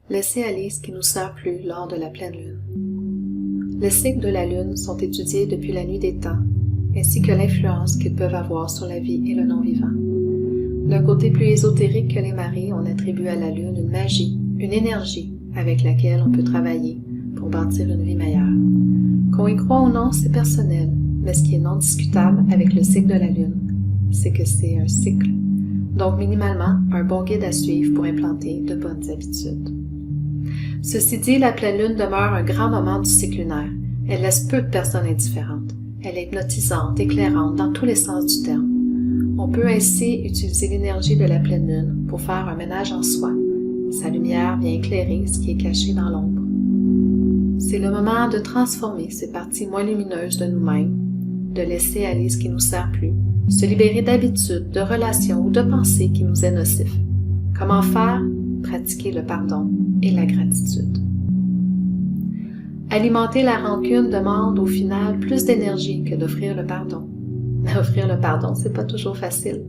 Laisser aller ce qui nous sert plus lors de la pleine lune. Les cycles de la lune sont étudiés depuis la nuit des temps, ainsi que l'influence qu'ils peuvent avoir sur la vie et le non-vivant. D'un côté plus ésotérique que les marées, on attribue à la lune une magie, une énergie avec laquelle on peut travailler pour bâtir une vie meilleure. Qu'on y croit ou non, c'est personnel, mais ce qui est non discutable avec le cycle de la lune, c'est que c'est un cycle. Donc minimalement, un bon guide à suivre pour implanter de bonnes habitudes. Ceci dit, la pleine lune demeure un grand moment du cycle lunaire. Elle laisse peu de personnes indifférentes. Elle est hypnotisante, éclairante dans tous les sens du terme. On peut ainsi utiliser l'énergie de la pleine lune pour faire un ménage en soi. Sa lumière vient éclairer ce qui est caché dans l'ombre. C'est le moment de transformer ces parties moins lumineuses de nous-mêmes, de laisser aller ce qui nous sert plus, se libérer d'habitudes, de relations ou de pensées qui nous est nocif. Comment faire? Pratiquer le pardon et la gratitude. Alimenter la rancune demande au final plus d'énergie que d'offrir le pardon. Mais offrir le pardon, c'est pas toujours facile.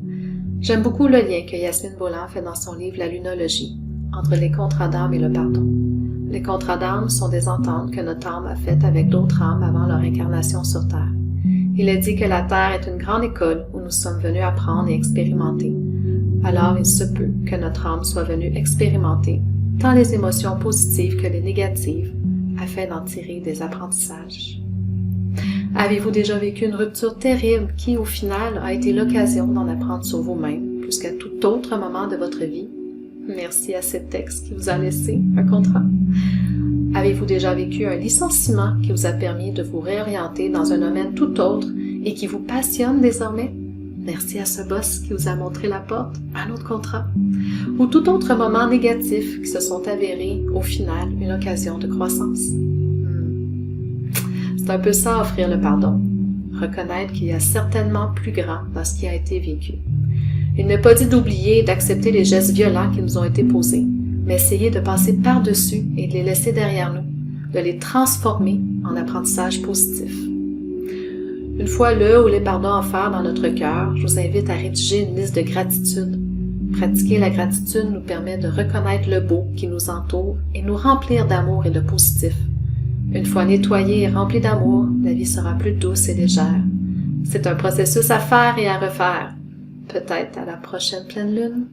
J'aime beaucoup le lien que Yasmine Bolan fait dans son livre La lunologie, entre les contrats d'âme et le pardon. Les contrats d'âme sont des ententes que notre âme a faites avec d'autres âmes avant leur incarnation sur Terre. Il est dit que la Terre est une grande école où nous sommes venus apprendre et expérimenter. Alors il se peut que notre âme soit venue expérimenter tant les émotions positives que les négatives, afin d'en tirer des apprentissages. Avez-vous déjà vécu une rupture terrible qui, au final, a été l'occasion d'en apprendre sur vous-même, plus qu'à tout autre moment de votre vie? Merci à cet ex qui vous a laissé un contrat. Avez-vous déjà vécu un licenciement qui vous a permis de vous réorienter dans un domaine tout autre et qui vous passionne désormais? Merci à ce boss qui vous a montré la porte à un autre contrat. Ou tout autre moment négatif qui se sont avérés, au final, une occasion de croissance. C'est un peu ça, offrir le pardon. Reconnaître qu'il y a certainement plus grand dans ce qui a été vécu. Il n'est pas dit d'oublier d'accepter les gestes violents qui nous ont été posés, mais essayer de passer par-dessus et de les laisser derrière nous, de les transformer en apprentissage positif. Une fois le ou les pardons offerts dans notre cœur, je vous invite à rédiger une liste de gratitude. Pratiquer la gratitude nous permet de reconnaître le beau qui nous entoure et nous remplir d'amour et de positif. Une fois nettoyée et remplie d'amour, la vie sera plus douce et légère. C'est un processus à faire et à refaire. Peut-être à la prochaine pleine lune.